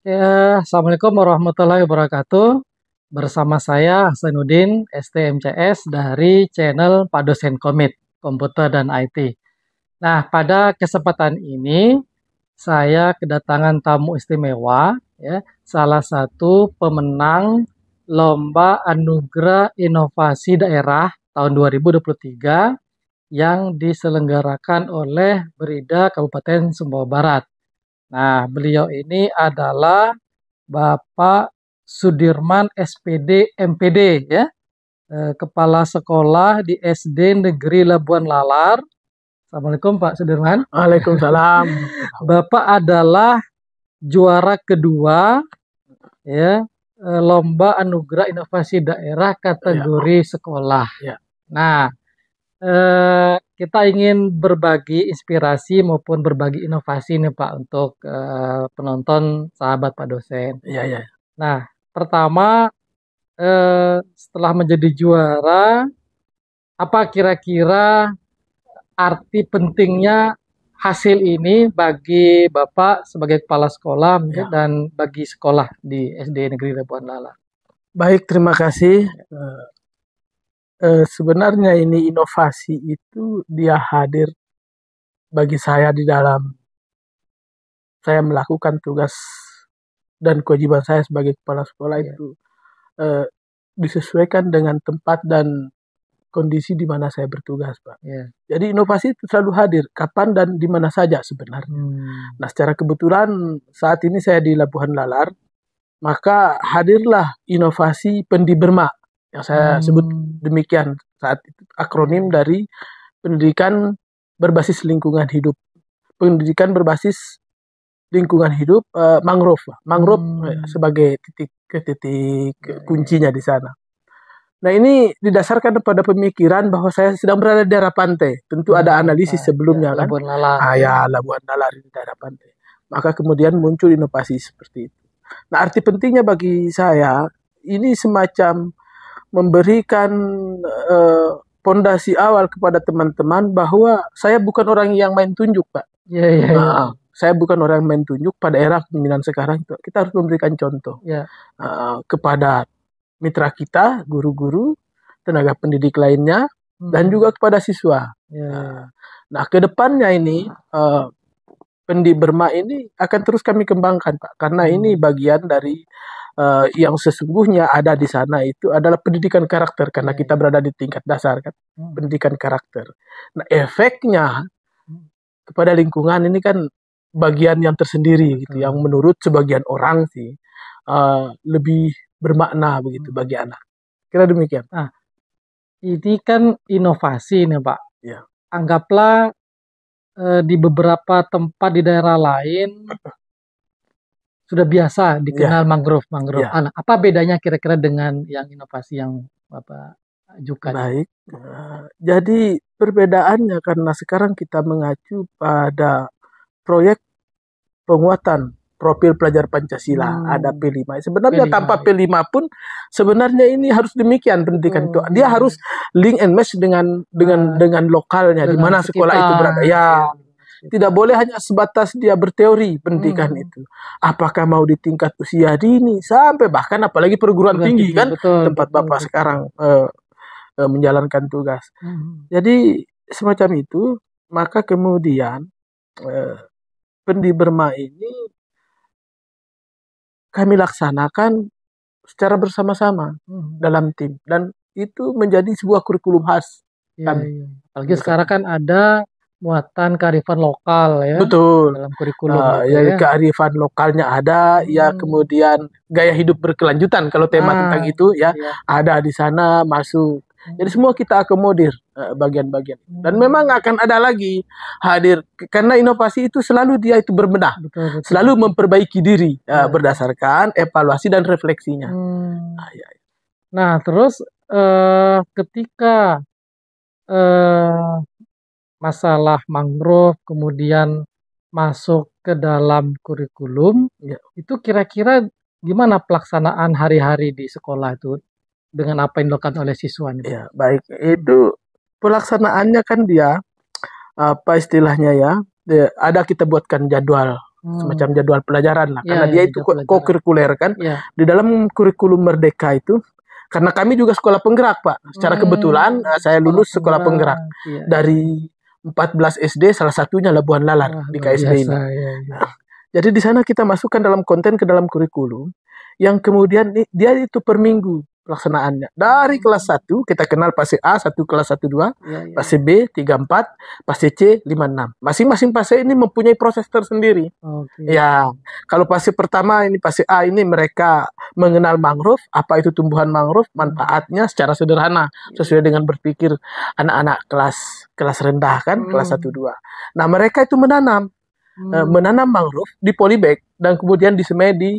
Assalamualaikum warahmatullahi wabarakatuh. Bersama saya Hasanuddin, STMCS dari channel Pak Dosen Komit, Komputer dan IT. Nah, pada kesempatan ini saya kedatangan tamu istimewa, ya, salah satu pemenang Lomba Anugerah Inovasi Daerah tahun 2023 yang diselenggarakan oleh Berida Kabupaten Sumbawa Barat. Nah, beliau ini adalah Bapak Sudirman SPD MPD, ya, Kepala Sekolah di SD Negeri Labuan Lalar. Assalamualaikum Pak Sudirman. Waalaikumsalam. Bapak adalah juara kedua, ya, Lomba Anugerah Inovasi Daerah kategori sekolah. Ya. Nah, kita ingin berbagi inspirasi maupun berbagi inovasi nih Pak untuk penonton sahabat Pak Dosen. Iya. Nah, pertama setelah menjadi juara, apa kira-kira arti pentingnya hasil ini bagi Bapak sebagai kepala sekolah mungkin, dan bagi sekolah di SD Negeri Labuan Lalar? Baik, terima kasih. Sebenarnya ini inovasi itu dia hadir bagi saya di dalam saya melakukan tugas dan kewajiban saya sebagai kepala sekolah itu disesuaikan dengan tempat dan kondisi di mana saya bertugas, Pak. Jadi inovasi itu selalu hadir kapan dan di mana saja sebenarnya. Nah, secara kebetulan saat ini saya di Labuan Lalar, maka hadirlah inovasi Pendi Berma yang saya sebut demikian saat itu, akronim dari pendidikan berbasis lingkungan hidup. Pendidikan berbasis lingkungan hidup mangrove sebagai titik kuncinya di sana. Nah, ini didasarkan pada pemikiran bahwa saya sedang berada di daerah pantai. Tentu ada analisis sebelumnya kan. Labuan Lalar. Labuan Lalar di daerah pantai. Maka kemudian muncul inovasi seperti itu. Nah, arti pentingnya bagi saya ini semacam memberikan pondasi awal kepada teman-teman bahwa saya bukan orang yang main tunjuk, Pak. Saya bukan orang yang main tunjuk. Pada era kepemimpinan sekarang kita harus memberikan contoh kepada mitra kita, guru-guru, tenaga pendidik lainnya, dan juga kepada siswa. Nah, ke depannya ini Pendi Berma ini akan terus kami kembangkan, Pak, karena ini bagian dari yang sesungguhnya ada di sana itu adalah pendidikan karakter, karena kita berada di tingkat dasar kan, pendidikan karakter. Nah, efeknya kepada lingkungan ini kan bagian yang tersendiri gitu, yang menurut sebagian orang sih lebih bermakna begitu bagi anak. Kira demikian. Nah, ini kan inovasi nih Pak. Ya. Anggaplah di beberapa tempat di daerah lain sudah biasa dikenal mangrove. Ya. Apa bedanya kira-kira dengan yang inovasi yang Bapak ajukan? Baik. Jadi perbedaannya karena sekarang kita mengacu pada proyek penguatan profil pelajar Pancasila, ada P5. Sebenarnya tanpa P5 pun sebenarnya ini harus demikian pendidikan itu. Dia harus link and match dengan lokalnya di mana sekolah itu berada. Tidak boleh hanya sebatas dia berteori pendidikan itu. Apakah mau di tingkat usia dini sampai bahkan apalagi perguruan tinggi kan, tempat Bapak sekarang menjalankan tugas. Jadi semacam itu, maka kemudian Pendi Berma ini kami laksanakan secara bersama-sama dalam tim, dan itu menjadi sebuah kurikulum khas kami. Apalagi sekarang kan ada muatan kearifan lokal ya. Betul. Dalam kurikulum. Kearifan lokalnya ada, kemudian gaya hidup berkelanjutan kalau tema tentang itu ada di sana masuk. Jadi semua kita akomodir bagian-bagian. Dan memang akan ada lagi hadir karena inovasi itu selalu dia itu berbenah, selalu memperbaiki diri berdasarkan evaluasi dan refleksinya. Nah, terus ketika masalah mangrove kemudian masuk ke dalam kurikulum, itu kira-kira gimana pelaksanaan hari-hari di sekolah itu dengan apa yang dilakukan oleh siswanya? Ya, baik. Itu pelaksanaannya kan dia apa istilahnya ada kita buatkan jadwal semacam jadwal pelajaran lah, karena Ya, dia ya, itu jadwal pelajaran. co-kurikuler kan. Ya. Di dalam kurikulum Merdeka itu, karena kami juga sekolah penggerak Pak, secara kebetulan saya lulus sekolah penggerak Iya. dari 14 SD, salah satunya Labuhan Lalar Wah, di luar KSD ini. biasa, ya, ya. Jadi di sana kita masukkan dalam konten ke dalam kurikulum, yang kemudian dia itu per minggu pelaksanaannya. Dari kelas 1 kita kenal fase A 1 kelas 1 2, Ya, ya. fase B 3 4, fase C 5 6. Masing-masing fase ini mempunyai proses tersendiri. Oke. Ya, kalau fase pertama ini fase A ini mereka mengenal mangrove, apa itu tumbuhan mangrove, manfaatnya secara sederhana sesuai dengan berpikir anak-anak kelas rendah kan, kelas 1 2. Nah, mereka itu menanam mangrove di polybag dan kemudian disemai di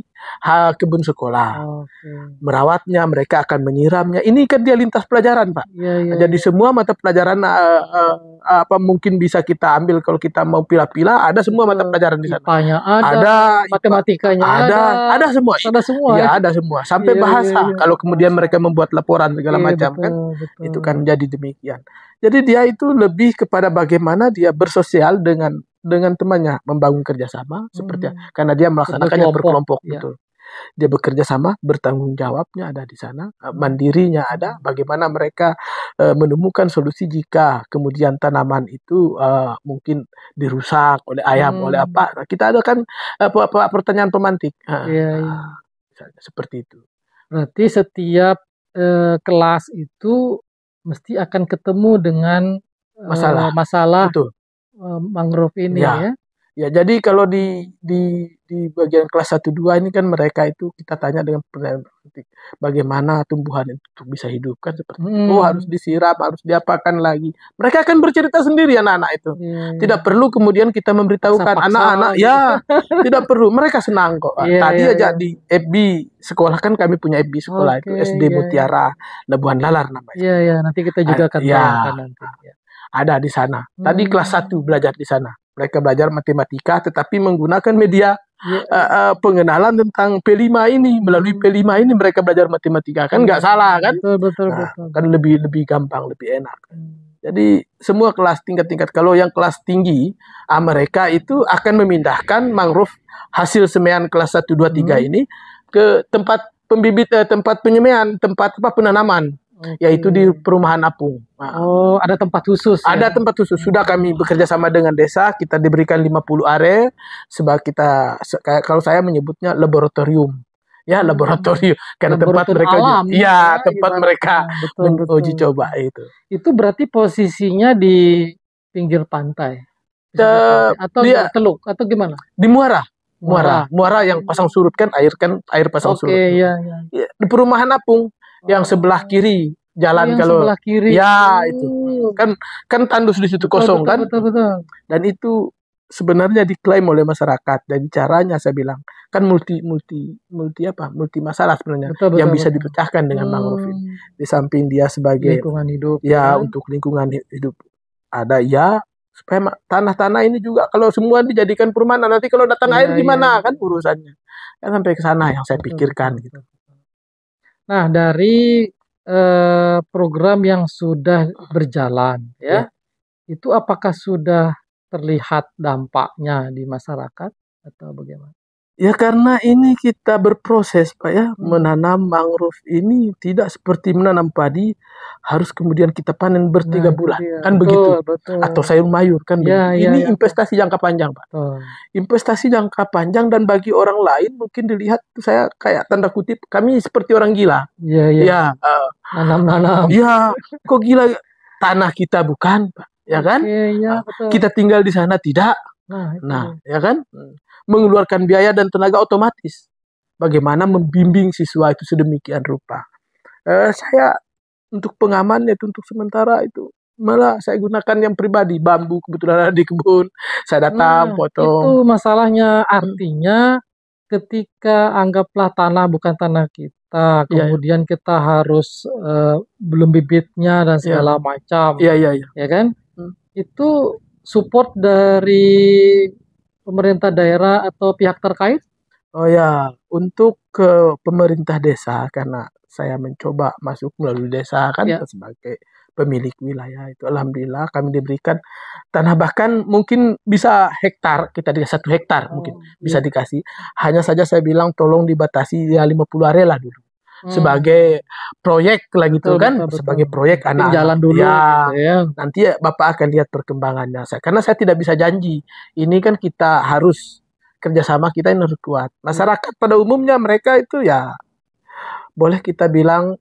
kebun sekolah. Oke. Merawatnya, mereka akan menyiramnya. Ini kan dia lintas pelajaran, Pak. Ya, Jadi semua mata pelajaran apa mungkin bisa kita ambil kalau kita mau pilah-pilah, ada semua mata pelajaran di sana. IPA-nya Ada, matematikanya ada semua. Ada semua. Ya, ada semua. Sampai Iya, bahasa. iya, iya. Kalau kemudian mereka membuat laporan segala Iya, macam betul, kan. betul. Itu kan jadi demikian. Jadi dia itu lebih kepada bagaimana dia bersosial dengan temannya, membangun kerjasama seperti karena dia melaksanakannya berkelompok, ya. betul. Dia bekerja sama, bertanggung jawabnya ada di sana, mandirinya ada, bagaimana mereka menemukan solusi jika kemudian tanaman itu mungkin dirusak oleh ayam, oleh apa. Nah, kita ada kan pertanyaan pemantik. Seperti itu. Berarti setiap kelas itu mesti akan ketemu dengan masalah betul. mangrove ini ya. Ya, jadi kalau di bagian kelas 1 2 ini kan mereka itu kita tanya dengan pertanyaan bagaimana tumbuhan itu bisa hidup kan seperti itu. Harus disiram, harus diapakan lagi. Mereka akan bercerita sendiri anak-anak itu. Tidak perlu kemudian kita memberitahukan anak-anak tidak perlu. Mereka senang kok. Tadi aja di FB sekolah kan kami punya FB sekolah itu SD Mutiara Labuhan Lalar namanya. Iya, nanti kita juga akan tayangkan nanti. Ada di sana. Tadi kelas 1 belajar di sana. Mereka belajar matematika tetapi menggunakan media pengenalan tentang P5 ini. Melalui P5 ini mereka belajar matematika. Kan nggak salah kan? Betul. Kan lebih gampang, lebih enak. Jadi semua kelas tingkat-tingkat. Kalau yang kelas tinggi, mereka itu akan memindahkan mangrove hasil semaian kelas 1, 2, 3 ini ke tempat tempat penyemaian, tempat penanaman. Yaitu di perumahan apung. Ada tempat khusus. Ada tempat khusus. Sudah kami bekerja sama dengan desa, kita diberikan 50 area sebagai kita, kalau saya menyebutnya laboratorium. Ya, laboratorium karena tempat mereka tempat mereka menguji coba itu. Itu berarti posisinya di pinggir pantai. Atau di teluk atau gimana? Di Muara yang pasang surut kan air pasang surut. Iya. Di perumahan apung. Yang sebelah kiri jalan kalau sebelah kiri. Itu kan tandus di situ kosong kan. Betul. Dan itu sebenarnya diklaim oleh masyarakat. Jadi caranya saya bilang kan multi masalah sebenarnya yang bisa dipecahkan dengan mangrove ini. Di samping dia sebagai lingkungan hidup. Untuk lingkungan hidup ada supaya tanah-tanah ini juga kalau semua dijadikan perumahan nanti kalau datang air gimana kan urusannya. Kan sampai ke sana yang saya pikirkan gitu. Nah, dari program yang sudah berjalan itu apakah sudah terlihat dampaknya di masyarakat atau bagaimana? Ya karena ini kita berproses Pak ya, menanam mangrove ini tidak seperti menanam padi harus kemudian kita panen ber3 bulan kan begitu. Atau sayur mayur kan begitu. Ini investasi jangka panjang Pak. Investasi jangka panjang dan bagi orang lain mungkin dilihat saya kayak tanda kutip kami seperti orang gila. Nanam. Kok gila, tanah kita bukan Pak, ya kan? Kita tinggal di sana tidak. Nah, ya kan? Mengeluarkan biaya dan tenaga otomatis. Bagaimana membimbing siswa itu sedemikian rupa. Saya untuk pengamannya itu untuk sementara itu malah saya gunakan yang pribadi, bambu kebetulan ada di kebun. Saya datang potong. Itu masalahnya, artinya ketika anggaplah tanah bukan tanah kita, kemudian kita harus belum bibitnya dan segala macam. Ya kan? Itu support dari pemerintah daerah atau pihak terkait? Untuk ke pemerintah desa karena saya mencoba masuk melalui desa kan sebagai pemilik wilayah itu. Alhamdulillah kami diberikan tanah, bahkan mungkin bisa hektar, kita dikasih 1 hektar mungkin bisa dikasih. Hanya saja saya bilang tolong dibatasi ya 50 are lah dulu. Sebagai proyek lah gitu kan, sebagai proyek anak jalan dulu ya, gitu ya. nanti Bapak akan lihat perkembangannya. Karena saya tidak bisa janji. Ini kan kita harus kerjasama, kita yang harus kuat. Masyarakat pada umumnya mereka itu ya boleh kita bilang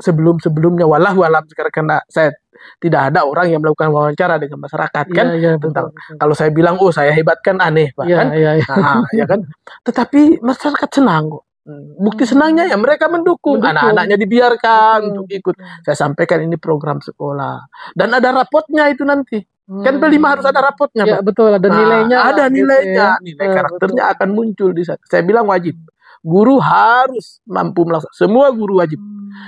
sebelum-sebelumnya wallahu alam, sekarang karena saya tidak ada orang yang melakukan wawancara dengan masyarakat kan tentang betul. Kalau saya bilang oh saya hebat kan aneh Pak kan. Nah, ya kan. Tetapi masyarakat senang kok. Bukti senangnya ya mereka mendukung. Anak-anaknya dibiarkan untuk ikut. Saya sampaikan ini program sekolah dan ada rapotnya itu nanti. Kan P5 harus ada rapotnya, ya, Pak. Betul, ada nilainya. Ada nilainya, nilai karakternya betul. Akan muncul di sana. Saya bilang wajib. Guru harus mampu melaksanakan. Semua guru wajib.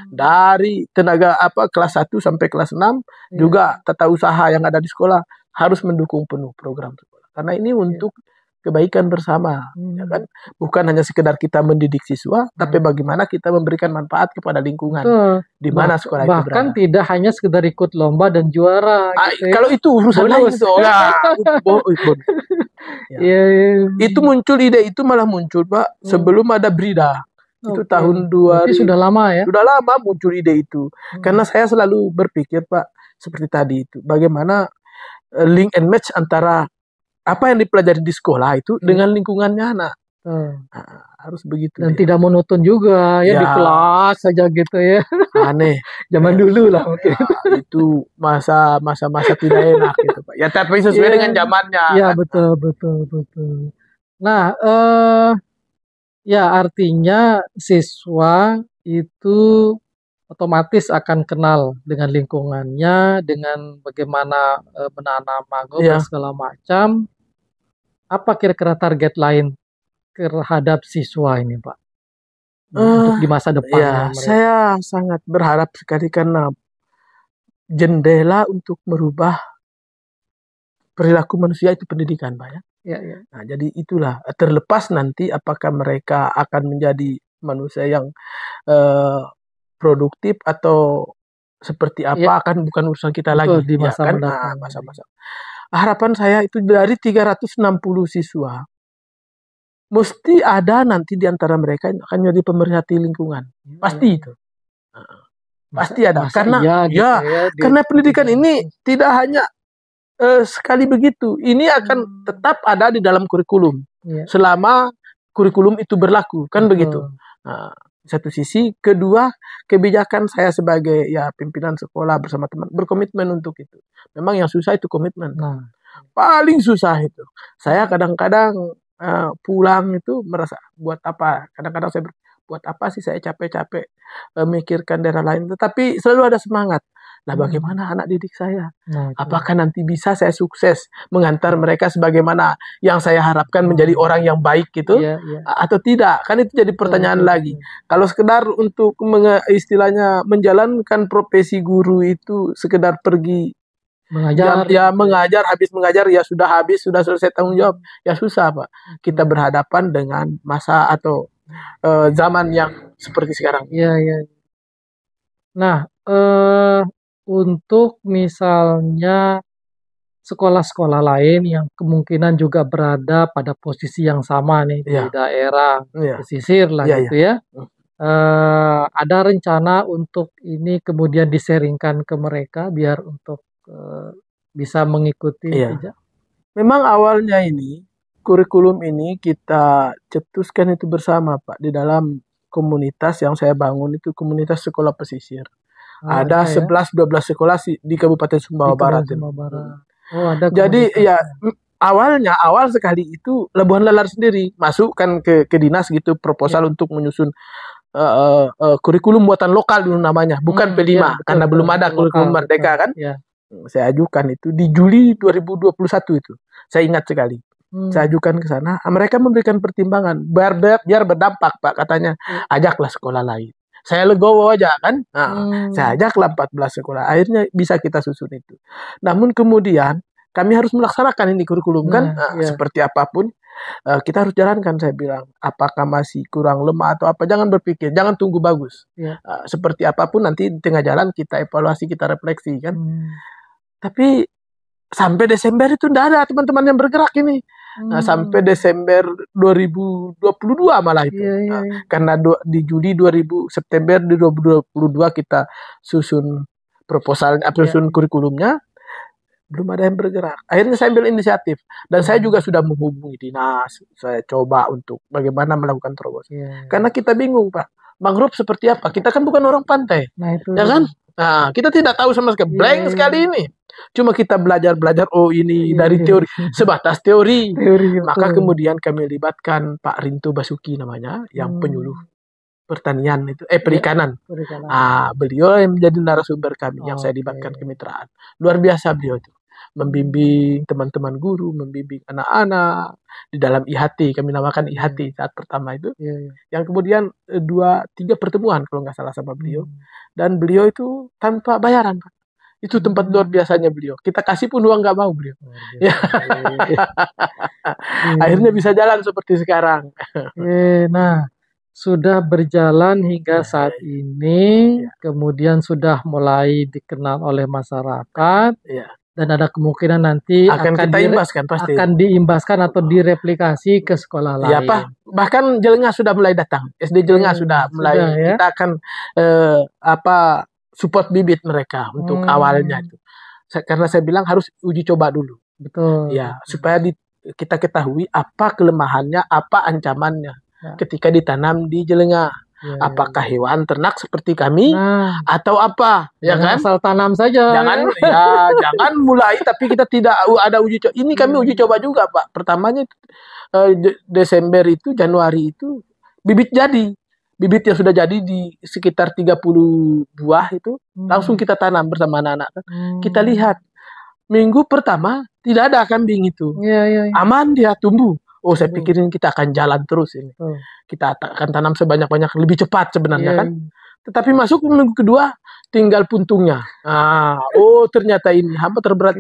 Dari tenaga kelas 1 sampai kelas 6 juga tata usaha yang ada di sekolah harus mendukung penuh program sekolah. Karena ini untuk kebaikan bersama, ya kan? Bukan hanya sekedar kita mendidik siswa, tapi bagaimana kita memberikan manfaat kepada lingkungan di mana sekolah itu berada. Bahkan tidak hanya sekedar ikut lomba dan juara. Gitu kalau itu urusan lain itu, itu muncul ide itu malah muncul Pak sebelum ada Brida. Itu tahun 2000. Itu sudah lama ya? Sudah lama muncul ide itu. Karena saya selalu berpikir Pak seperti tadi itu, bagaimana link and match antara apa yang dipelajari di sekolah itu dengan lingkungannya anak. Harus begitu. Dan tidak monoton juga ya di kelas saja gitu ya. Aneh. Zaman dulu lah mungkin. Itu masa tidak enak gitu Pak. Ya tapi sesuai dengan zamannya. Ya kan? betul. Nah, ya artinya siswa itu otomatis akan kenal dengan lingkungannya, dengan bagaimana menanam mangrove dan segala macam. Apa kira-kira target lain terhadap siswa ini, Pak? Untuk di masa depan. Ya, saya sangat berharap sekali karena jendela untuk merubah perilaku manusia itu pendidikan, Pak ya. Nah, jadi itulah terlepas nanti apakah mereka akan menjadi manusia yang produktif atau seperti apa akan bukan urusan kita lagi di masa mendatang. Masa-masa. Harapan saya itu dari 360 siswa mesti ada nanti di antara mereka yang akan jadi pemerhati lingkungan. Pasti itu. Pasti ada. Karena karena pendidikan ini tidak hanya sekali begitu. Ini akan tetap ada di dalam kurikulum. Selama kurikulum itu berlaku, kan begitu. Nah, satu sisi, kedua kebijakan saya sebagai pimpinan sekolah bersama teman berkomitmen untuk itu. Memang yang susah itu komitmen. Paling susah itu. Saya kadang-kadang pulang itu merasa buat apa? Kadang-kadang saya buat apa sih saya capek-capek memikirkan daerah lain. Tetapi selalu ada semangat. Nah, bagaimana anak didik saya? Apakah nanti bisa saya sukses mengantar mereka sebagaimana yang saya harapkan menjadi orang yang baik gitu? Atau tidak? Kan itu jadi pertanyaan lagi. Kalau sekedar untuk istilahnya menjalankan profesi guru itu sekedar pergi mengajar, mengajar, habis mengajar sudah selesai tanggung jawab. Ya susah Pak. Kita berhadapan dengan masa atau zaman yang seperti sekarang. Nah, untuk misalnya sekolah-sekolah lain yang kemungkinan juga berada pada posisi yang sama nih di daerah pesisir lah gitu ya. Ada rencana untuk ini kemudian diseringkan ke mereka biar untuk bisa mengikuti jejak. Memang awalnya ini kurikulum ini kita cetuskan itu bersama Pak di dalam komunitas yang saya bangun itu komunitas sekolah pesisir. Ada 11-12 sekolah di Kabupaten Sumbawa Barat. Ada jadi awal sekali itu Labuhan Lalar sendiri masukkan ke dinas gitu proposal untuk menyusun kurikulum buatan lokal dulu namanya, bukan P5 karena belum ada kurikulum merdeka kan. Saya ajukan itu di Juli 2021 itu. Saya ingat sekali. Saya ajukan ke sana, mereka memberikan pertimbangan biar berdampak Pak katanya. Ajaklah sekolah lain. Saya legowo aja kan. Saya ajaklah 14 sekolah. Akhirnya bisa kita susun itu. Namun kemudian kami harus melaksanakan ini kurikulum kan. Seperti apapun kita harus jalankan, saya bilang. Apakah masih kurang lemah atau apa, jangan berpikir, jangan tunggu bagus. Ya. Seperti apapun nanti di tengah jalan kita evaluasi, kita refleksi kan. Tapi sampai Desember itu tidak ada teman-teman yang bergerak ini. Nah, sampai Desember 2022 malah itu. Karena di Juli September 2022 kita susun proposalnya, susun kurikulumnya, belum ada yang bergerak. Akhirnya saya ambil inisiatif. Dan saya juga sudah menghubungi dinas. Saya coba untuk bagaimana melakukan terobosan. Karena kita bingung, Pak. Mangrove seperti apa? Kita kan bukan orang pantai. Nah, itu. Ya kan? Nah, kita tidak tahu sama sekali. Blank sekali ini. Cuma kita belajar, oh ini dari teori. Sebatas teori. Maka kemudian kami libatkan Pak Rinto Basuki namanya, yang penyuluh pertanian itu, perikanan. Beliau yang menjadi narasumber kami, yang saya libatkan kemitraan. Luar biasa beliau itu. Membimbing teman-teman guru, membimbing anak-anak di dalam IHT, kami namakan IHT saat pertama itu. Yang kemudian 2-3 pertemuan kalau nggak salah sama beliau. Dan beliau itu tanpa bayaran, Pak. Itu tempat luar biasanya beliau. Kita kasih pun uang nggak mau beliau. Akhirnya bisa jalan seperti sekarang. Nah, sudah berjalan hingga saat ini, kemudian sudah mulai dikenal oleh masyarakat, dan ada kemungkinan nanti akan kita imbaskan, pasti akan diimbaskan atau direplikasi ke sekolah lain. Ya, Pak. Bahkan Jelengah sudah mulai datang. SD Jelengah sudah mulai. Kita akan support bibit mereka untuk awalnya itu. Karena saya bilang harus uji coba dulu. Betul. Ya, supaya kita ketahui apa kelemahannya, apa ancamannya ketika ditanam di Jelengah. Apakah hewan ternak seperti kami atau apa? Ya kan? Asal tanam saja. Jangan mulai tapi kita tidak ada uji coba. Ini kami uji coba juga, Pak. Pertamanya Desember itu, Januari itu bibit jadi. Bibit yang sudah jadi di sekitar 30 buah itu langsung kita tanam bersama anak-anak. Kita lihat minggu pertama tidak ada kambing itu. Aman, dia tumbuh. Oh, saya pikirin kita akan jalan terus ini. Kita akan tanam sebanyak-banyak, lebih cepat sebenarnya kan. Tetapi masuk minggu kedua, tinggal puntungnya. Ternyata ini hamba terberat.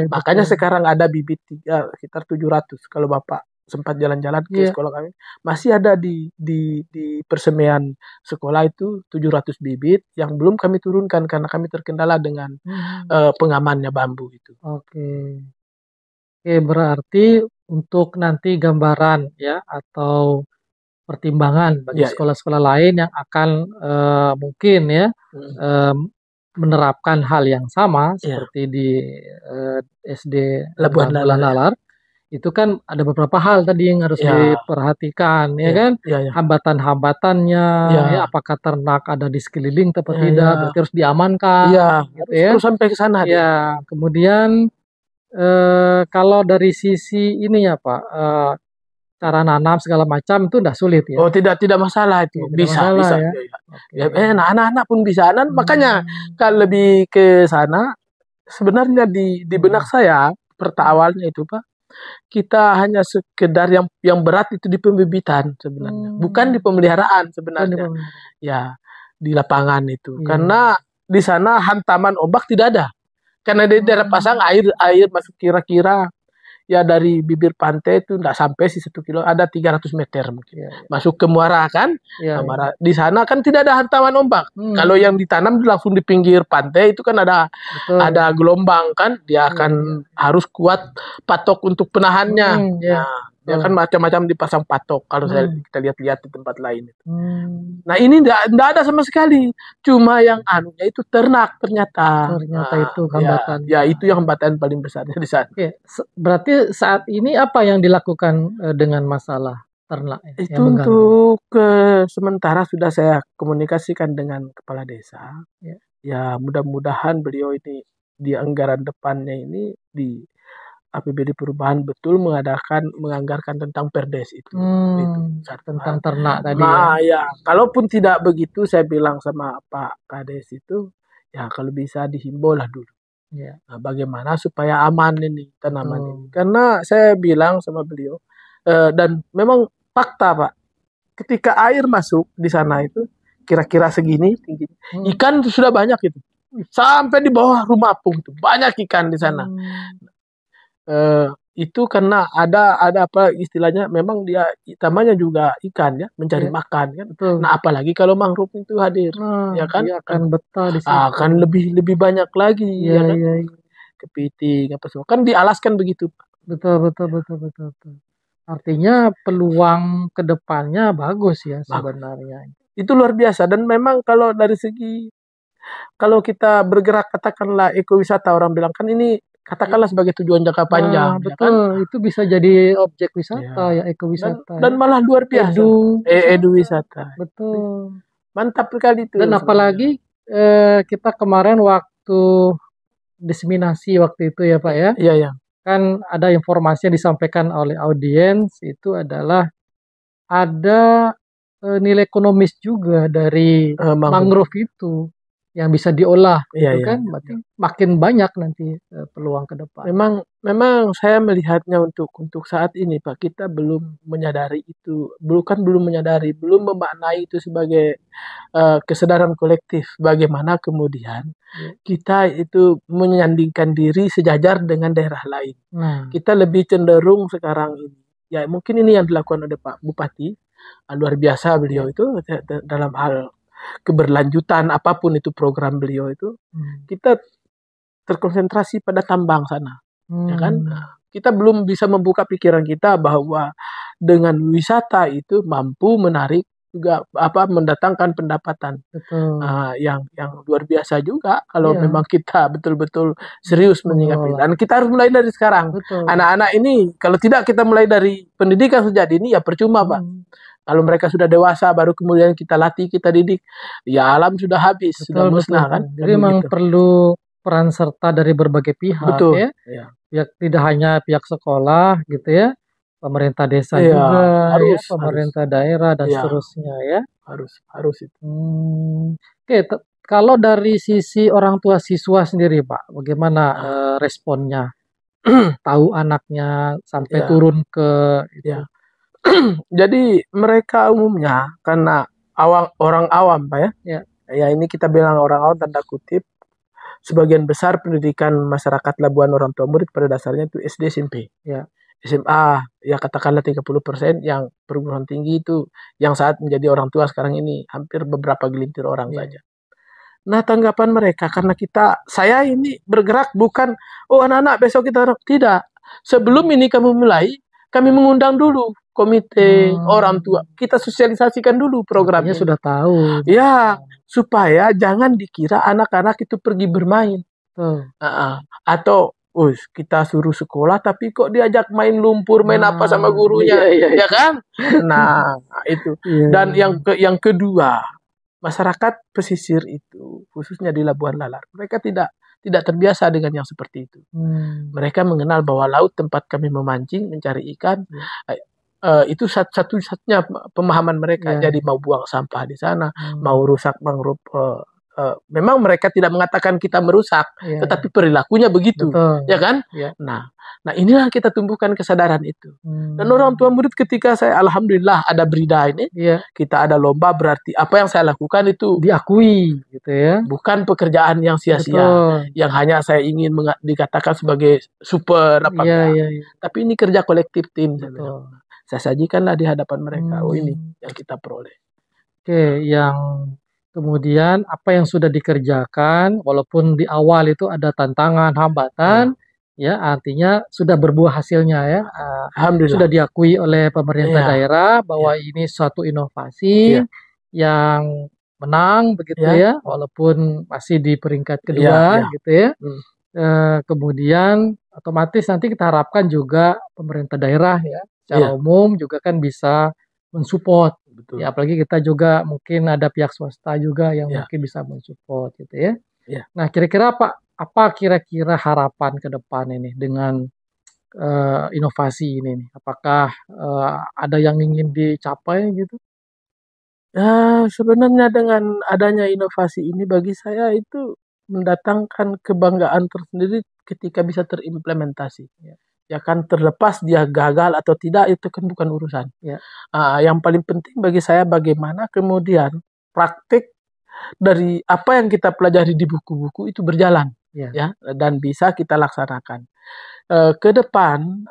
Makanya sekarang ada bibit sekitar 700. Kalau Bapak sempat jalan-jalan ke sekolah kami, masih ada di persemaian sekolah itu 700 bibit yang belum kami turunkan karena kami terkendala dengan pengamannya bambu itu. Oke, berarti untuk nanti gambaran ya atau pertimbangan bagi sekolah-sekolah lain yang akan mungkin menerapkan hal yang sama seperti di SD Labuan Lalar. Itu kan ada beberapa hal tadi yang harus diperhatikan, kan? Hambatan-hambatannya, apakah ternak ada di sekeliling atau tidak, berarti harus diamankan. Gitu terus sampai ke sana. Kemudian kalau dari sisi ini ya Pak, cara nanam segala macam itu udah sulit ya? Oh, tidak masalah itu. Bisa. Anak-anak pun bisa. Makanya kalau lebih ke sana, sebenarnya di benak saya awalnya itu, Pak, kita hanya sekedar yang berat itu di pembibitan sebenarnya, bukan di pemeliharaan sebenarnya. Di lapangan itu. Karena di sana hantaman ombak tidak ada. Karena di daerah pasang air masuk kira-kira dari bibir pantai itu tidak sampai 1 kilo, ada 300 meter mungkin. Masuk ke muara kan. Di sana kan tidak ada hantaman ombak. Kalau yang ditanam langsung di pinggir pantai itu kan ada gelombang kan, dia akan harus kuat patok untuk penahannya. Dia kan macam-macam dipasang patok kalau kita lihat-lihat di tempat lain itu. Nah, ini tidak ada sama sekali. Cuma yang anunya itu ternak ternyata itu hambatan. Itu yang hambatan paling besarnya di sana. Berarti saat ini apa yang dilakukan dengan masalah ternak? Itu untuk sementara sudah saya komunikasikan dengan kepala desa. Ya, mudah-mudahan beliau ini di anggaran depannya ini di APBD perubahan betul menganggarkan tentang perdes itu. Tentang ternak tadi. Kalaupun tidak begitu, saya bilang sama Pak Kades itu, kalau bisa dihimbau lah dulu. Bagaimana supaya aman ini tanaman ini. Karena saya bilang sama beliau, dan memang fakta, Pak, ketika air masuk di sana itu kira-kira segini tinggi, ikan itu sudah banyak itu. Sampai di bawah rumah apung itu banyak ikan di sana. itu karena ada apa istilahnya, memang dia utamanya juga ikan ya, mencari Ya, makan kan. betul. Nah, apalagi kalau mangrove itu hadir, Nah, ya kan? dia akan betah di situ. Akan lebih banyak lagi, Iya, ya kan? iya, iya. Kepiting apa semua. Kan dialaskan begitu. Betul, betul, betul, betul, betul. Artinya peluang ke depannya bagus ya Bagus. sebenarnya. Itu luar biasa, dan memang kalau dari segi, kalau kita bergerak katakanlah ekowisata, orang bilang kan ini katakanlah sebagai tujuan jangka Nah, panjang, ya kan? betul. Itu bisa jadi objek wisata Ya. ya, ekowisata Dan ya. malah luar biasa. Edu, Edu wisata. betul. Mantap sekali itu. Dan sebenarnya. apalagi kita kemarin waktu diseminasi waktu itu ya Pak ya, Iya, iya. kan ada informasi yang disampaikan oleh audiens itu adalah ada nilai ekonomis juga dari Mangrove. mangrove itu yang bisa diolah, Iya, itu iya, kan iya. berarti makin banyak nanti peluang ke depan. Memang saya melihatnya untuk saat ini Pak, kita belum menyadari itu, belum menyadari, belum memaknai itu sebagai kesadaran kolektif. Bagaimana kemudian kita itu menyandingkan diri sejajar dengan daerah lain. Nah, Kita lebih cenderung sekarang ini, ya mungkin ini yang dilakukan oleh Pak Bupati, luar biasa beliau itu dalam hal keberlanjutan apapun itu program beliau itu, kita terkonsentrasi pada tambang sana, ya kan? Kita belum bisa membuka pikiran kita bahwa dengan wisata itu mampu menarik juga mendatangkan pendapatan betul. yang luar biasa juga kalau Iya. memang kita betul-betul serius menyikapi. Mengelola. Dan kita harus mulai dari sekarang. Betul. Anak-anak ini kalau tidak kita mulai dari pendidikan sejak dini ya percuma Pak. Kalau mereka sudah dewasa baru kemudian kita latih, kita didik, ya alam sudah habis, sudah musnah kan. Jadi memang perlu peran serta dari berbagai pihak Betul. ya. Pihak tidak hanya pihak sekolah gitu ya, pemerintah desa Iya, juga, harus, ya, pemerintah daerah dan Iya. seterusnya ya. Harus itu. Oke, kalau dari sisi orang tua siswa sendiri Pak, bagaimana responnya? Tahu anaknya sampai Iya. turun ke itu. Ya. Jadi mereka umumnya karena orang awam Pak ya. Ya. Ya ini kita bilang orang awam tanda kutip. Sebagian besar pendidikan masyarakat Labuan orang tua murid pada dasarnya itu SD SMP. Ya. SMA ya katakanlah 30%, yang perguruan tinggi itu yang saat menjadi orang tua sekarang ini hampir beberapa gelintir orang saja. Nah, tanggapan mereka karena saya ini bergerak bukan anak-anak besok kita tidak. Sebelum ini kami mulai, kami mengundang dulu komite orang tua. Kita sosialisasikan dulu programnya. Sudah tahu. Ya, supaya jangan dikira anak-anak itu pergi bermain. Atau kita suruh sekolah tapi kok diajak main lumpur, main apa sama gurunya, ya kan? Nah, itu. Dan yang kedua, masyarakat pesisir itu, khususnya di Labuan Lalar, mereka tidak terbiasa dengan yang seperti itu. Mereka mengenal bahwa laut tempat kami memancing, mencari ikan, itu satu-satunya pemahaman mereka. Jadi mau buang sampah di sana, mau rusak mangrove, memang mereka tidak mengatakan kita merusak, tetapi perilakunya begitu. Betul. Ya kan? Nah inilah kita tumbuhkan kesadaran itu. Dan orang tua murid ketika saya alhamdulillah ada berida ini, kita ada lomba, berarti apa yang saya lakukan itu diakui gitu ya. Bukan pekerjaan yang sia-sia, yang hanya saya ingin dikatakan sebagai super apa tapi ini kerja kolektif tim. Saya sajikanlah di hadapan mereka. Ini yang kita peroleh. Oke, yang kemudian apa yang sudah dikerjakan walaupun di awal itu ada tantangan, hambatan, ya artinya sudah berbuah hasilnya ya. Alhamdulillah. Sudah diakui oleh pemerintah daerah bahwa ini suatu inovasi yang menang begitu ya, walaupun masih di peringkat kedua gitu ya. Kemudian otomatis nanti kita harapkan juga pemerintah daerah ya secara umum juga kan bisa mensupport. Ya, apalagi kita juga mungkin ada pihak swasta juga yang mungkin bisa mensupport gitu ya. Nah, kira-kira apa kira-kira harapan ke depan ini dengan inovasi ini nih? Apakah ada yang ingin dicapai gitu? Sebenarnya dengan adanya inovasi ini bagi saya itu mendatangkan kebanggaan tersendiri ketika bisa terimplementasi. Ya kan, terlepas dia gagal atau tidak itu kan bukan urusan. Yang paling penting bagi saya bagaimana kemudian praktik dari apa yang kita pelajari di buku-buku itu berjalan, ya, dan bisa kita laksanakan. ke depan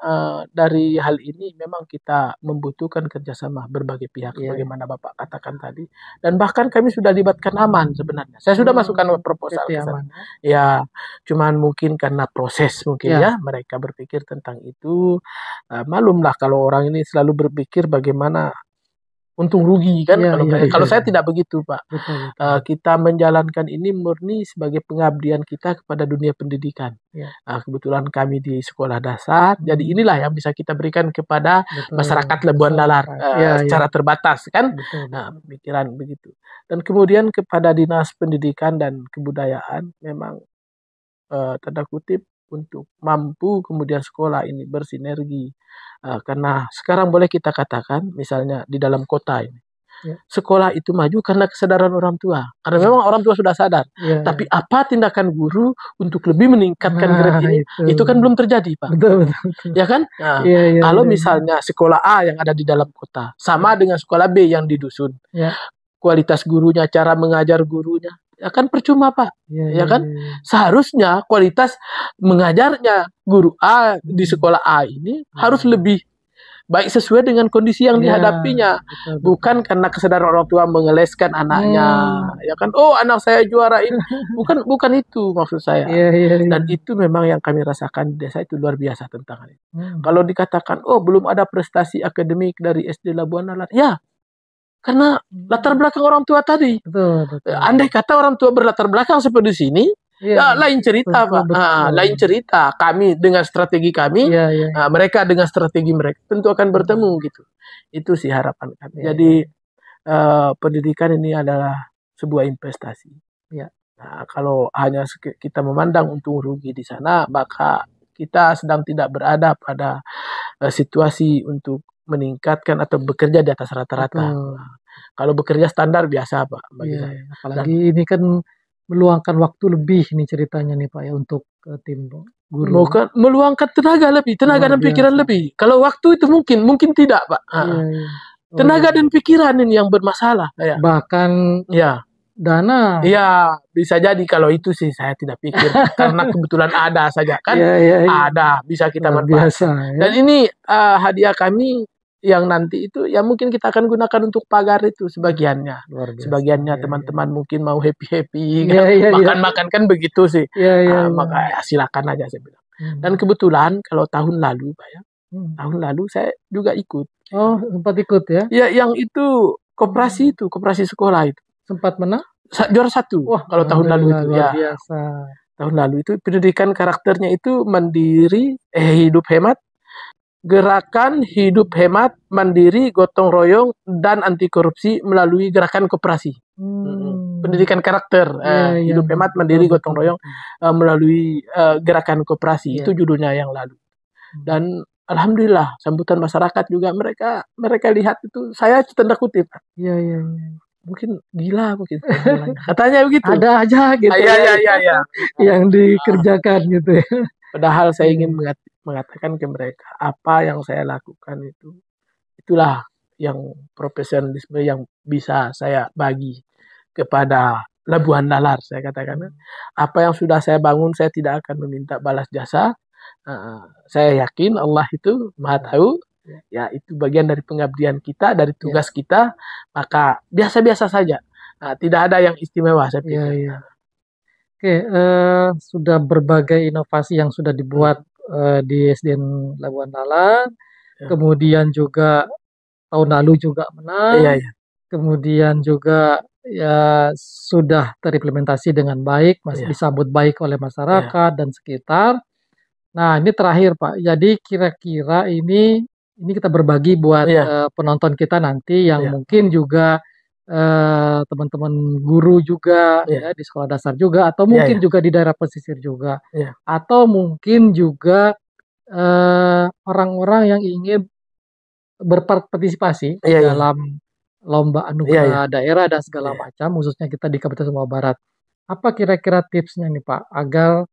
dari hal ini memang kita membutuhkan kerjasama berbagai pihak, Iya. bagaimana Bapak katakan tadi, dan bahkan kami sudah libatkan Aman sebenarnya. Saya sudah masukkan proposal PT ke sana. Aman. Ya, cuman mungkin karena proses mungkin Ya. ya mereka berpikir tentang itu. Malumlah kalau orang ini selalu berpikir bagaimana untung rugi kan. Iya, iya, Kalau iya. saya tidak begitu, Pak. Betul, betul. Kita menjalankan ini murni sebagai pengabdian kita kepada dunia pendidikan. Ya. Kebetulan kami di sekolah dasar, jadi inilah yang bisa kita berikan kepada Betul. masyarakat Labuan Lalar Ya, secara terbatas kan. Betul. Pemikiran begitu. Dan kemudian kepada Dinas Pendidikan dan Kebudayaan memang tanda kutip untuk mampu kemudian sekolah ini bersinergi. Karena sekarang boleh kita katakan misalnya di dalam kota ini, Ya. sekolah itu maju karena kesadaran orang tua. Karena memang orang tua sudah sadar. Ya, Tapi apa tindakan guru untuk lebih meningkatkan grade ini? Itu kan belum terjadi, Pak. Betul, betul. Ya kan? Iya, Kalau misalnya sekolah A yang ada di dalam kota sama dengan sekolah B yang di dusun, Ya. kualitas gurunya, cara mengajar gurunya, akan percuma, Pak. Ya kan? Seharusnya kualitas mengajarnya guru A di sekolah A ini harus lebih baik sesuai dengan kondisi yang dihadapinya. Betul. Bukan karena kesadaran orang tua mengeleskan anaknya. Ya kan? Oh, anak saya juara ini. Bukan itu maksud saya. Iya. Dan itu memang yang kami rasakan di desa itu luar biasa tentang itu. Kalau dikatakan, oh belum ada prestasi akademik dari SD Labuan Lalar. Ya, karena latar belakang orang tua tadi. Betul. Andai kata orang tua berlatar belakang seperti sini, ya, lain cerita, Pak. Lain cerita. Kami dengan strategi kami, mereka dengan strategi mereka, tentu akan bertemu gitu. Itu sih harapan kami. Jadi pendidikan ini adalah sebuah investasi. Nah, kalau hanya kita memandang untung rugi di sana, maka kita sedang tidak berada pada situasi untuk meningkatkan atau bekerja di atas rata-rata. Kalau bekerja standar biasa, Pak, bagi saya. Apalagi ini kan meluangkan waktu lebih nih ceritanya nih, Pak, ya, untuk tim guru. Meluangkan tenaga lebih, tenaga dan pikiran lebih. Kalau waktu itu mungkin tidak, Pak. Tenaga dan pikiran ini yang bermasalah. Bahkan dana. Iya, bisa jadi kalau itu sih saya tidak pikir. Karena kebetulan ada saja kan. Ada, bisa kita manfaatkan. Dan ini hadiah kami yang nanti itu ya mungkin kita akan gunakan untuk pagar itu sebagiannya. Sebagiannya teman-teman mungkin mau happy-happy makan-makan kan begitu sih. Maka silakan aja saya bilang. Dan kebetulan kalau tahun lalu, Pak ya. Tahun lalu saya juga ikut. Oh, sempat ikut ya? Ya, yang itu koperasi sekolah itu. Sempat menang? Juara 1. Wah, kalau tahun lalu itu luar biasa. Tahun lalu itu pendidikan karakternya itu mandiri, hidup hemat, gerakan hidup hemat, mandiri, gotong royong, dan anti korupsi melalui gerakan koperasi. Pendidikan karakter, hidup hemat, mandiri, gotong royong, melalui gerakan koperasi. Itu judulnya yang lalu. Dan alhamdulillah sambutan masyarakat juga mereka lihat itu saya tanda kutip. Iya. Mungkin gila katanya begitu. Ada aja gitu. Iya. Yang dikerjakan gitu ya. Padahal saya ingin mengatakan ke mereka apa yang saya lakukan itulah yang profesionalisme yang bisa saya bagi kepada Labuan Lalar. Saya katakan apa yang sudah saya bangun saya tidak akan meminta balas jasa. Saya yakin Allah itu Maha tahu. Ya, itu bagian dari pengabdian kita, dari tugas kita, maka biasa-biasa saja. Tidak ada yang istimewa, saya pikir. Oke, sudah berbagai inovasi yang sudah dibuat di SDN Labuan Lalar, kemudian juga tahun lalu juga menang, kemudian juga ya sudah terimplementasi dengan baik, masih disambut baik oleh masyarakat dan sekitar. Nah, ini terakhir, Pak. Jadi kira-kira ini kita berbagi buat penonton kita nanti yang mungkin juga teman-teman guru juga ya di sekolah dasar juga atau mungkin juga di daerah pesisir juga atau mungkin juga orang-orang yang ingin berpartisipasi dalam lomba anugerah daerah dan segala macam, khususnya kita di Kabupaten Sumbawa Barat. Apa kira-kira tipsnya nih, Pak, agar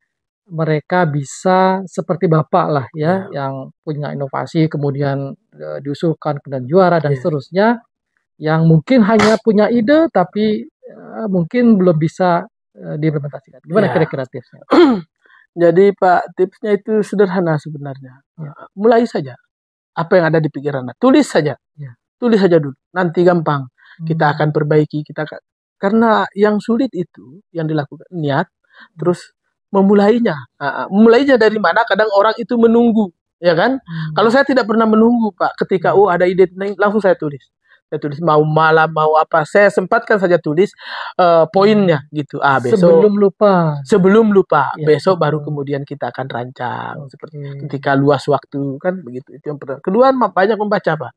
mereka bisa seperti Bapak lah ya, yang punya inovasi kemudian diusulkan kemudian juara dan seterusnya, yang mungkin hanya punya ide tapi mungkin belum bisa diimplementasikan. Gimana kira-kira tipsnya? Jadi Pak, tipsnya itu sederhana sebenarnya. Ya. Mulai saja. Apa yang ada di pikiran Anda. Tulis saja. Ya. Tulis saja dulu. Nanti gampang. Kita akan perbaiki. Karena yang sulit itu, yang dilakukan niat, terus memulainya. Memulainya dari mana? Kadang orang itu menunggu. Ya kan? Kalau saya tidak pernah menunggu Pak. Ketika ada ide, langsung saya tulis. Saya tulis mau malam, mau apa. Saya sempatkan saja tulis poinnya gitu. Besok. Sebelum lupa. Ya, besok baru kemudian kita akan rancang. Seperti ketika luas waktu. Kan begitu. Itu yang pertama. Kedua, banyak membaca Pak.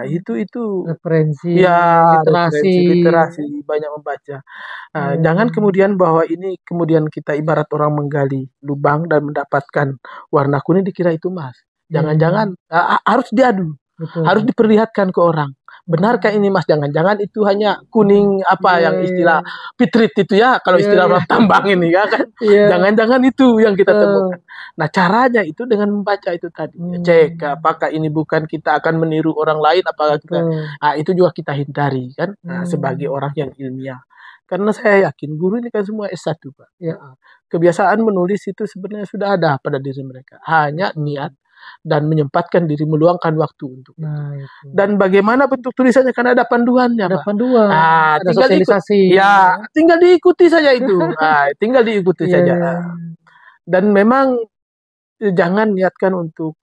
Itu referensi, ya, literasi, banyak membaca. Jangan kemudian bahwa ini kemudian kita ibarat orang menggali lubang dan mendapatkan warna kuning dikira itu emas. Jangan-jangan harus diadu. Betul. Harus diperlihatkan ke orang. Benarkah ini Mas? Jangan-jangan itu hanya kuning yang istilah pitrit itu ya, kalau istilah orang tambang ini ya kan. Jangan-jangan itu yang kita temukan. Nah, caranya itu dengan membaca itu tadi. Cek apakah ini bukan kita akan meniru orang lain, apakah kita itu juga kita hindari kan sebagai orang yang ilmiah. Karena saya yakin guru ini kan semua S1 Pak. Ya. Kebiasaan menulis itu sebenarnya sudah ada pada diri mereka. Hanya niat dan menyempatkan diri, meluangkan waktu untuk itu. Dan bagaimana bentuk tulisannya, kan ada panduannya. Ada panduan, ada tinggal sosialisasi. Tinggal diikuti saja itu. Tinggal diikuti saja. Dan memang jangan niatkan untuk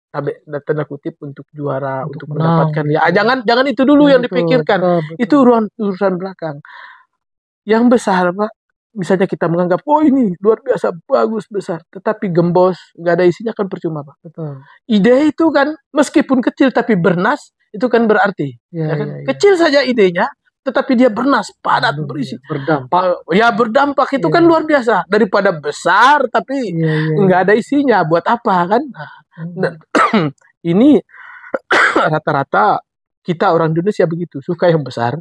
tanda kutip untuk juara, untuk mendapatkan. Jangan itu dulu yang dipikirkan. Betul. Itu urusan belakang. Yang besar Pak. Misalnya kita menganggap, ini luar biasa, bagus, besar. Tetapi gembos, nggak ada isinya kan percuma Pak. Betul. Ide itu kan, meskipun kecil tapi bernas, itu kan berarti. Kecil saja idenya, tetapi dia bernas, padat, berisi. Berdampak. Berdampak itu kan luar biasa. Daripada besar, tapi nggak ada isinya. Buat apa kan? Ini rata-rata kita orang Indonesia begitu, suka yang besar.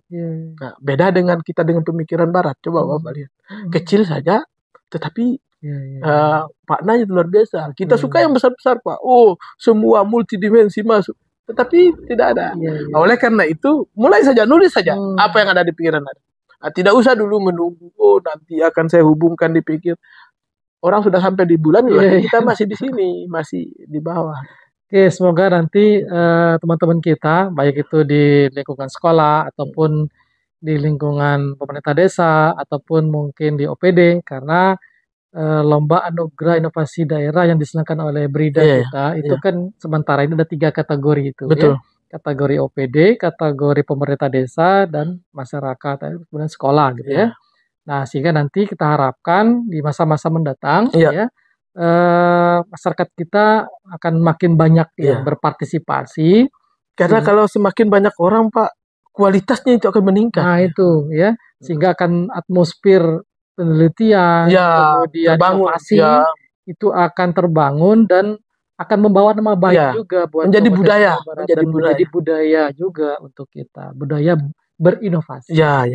Nah, beda dengan kita dengan pemikiran Barat. Coba Bapak lihat. Kecil saja, tetapi maknanya luar biasa. Kita suka yang besar-besar Pak. Semua multidimensi masuk. Tetapi tidak ada. Oleh karena itu, mulai saja, nulis saja apa yang ada di pikiran Anda. Tidak usah dulu menunggu, nanti akan saya hubungkan dipikir. Orang sudah sampai di bulan, kita masih di sini, masih di bawah. Oke, semoga nanti teman-teman kita, baik itu di lingkungan sekolah ataupun di lingkungan pemerintah desa ataupun mungkin di OPD, karena lomba anugerah inovasi daerah yang diselenggarakan oleh Brida kita itu kan sementara ini ada 3 kategori itu. Betul. Kategori OPD, kategori pemerintah desa dan masyarakat, kemudian sekolah gitu ya. Nah, sehingga nanti kita harapkan di masa-masa mendatang masyarakat kita akan makin banyak yang berpartisipasi. Karena kalau semakin banyak orang Pak, kualitasnya itu akan meningkat. Nah itu ya, sehingga akan atmosfer penelitian, kemudian inovasi itu akan terbangun dan akan membawa nama baik juga buat menjadi budaya, menjadi budaya juga untuk kita, budaya berinovasi. Ya.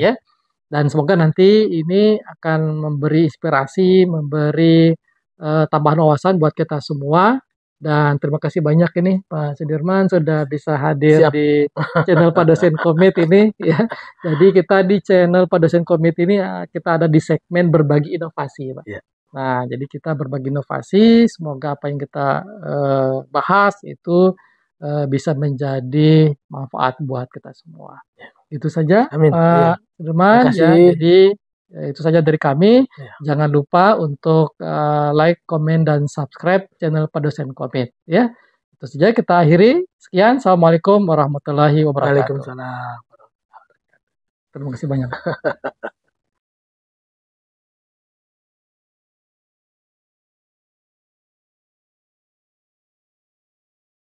Dan semoga nanti ini akan memberi inspirasi, memberi tambahan wawasan buat kita semua. Dan terima kasih banyak ini Pak Sudirman sudah bisa hadir di channel Pak Dosen Komit ini ya. Jadi kita di channel Pak Dosen Komit ini kita ada di segmen berbagi inovasi Pak. Nah, jadi kita berbagi inovasi, semoga apa yang kita bahas itu bisa menjadi manfaat buat kita semua. Itu saja Pak Sudirman ya. Jadi itu saja dari kami. Jangan lupa untuk like, komen, dan subscribe channel Pak Dosen Komit. Ya, itu saja kita akhiri. Sekian. Assalamualaikum warahmatullahi wabarakatuh. Waalaikumsalam. Terima kasih banyak.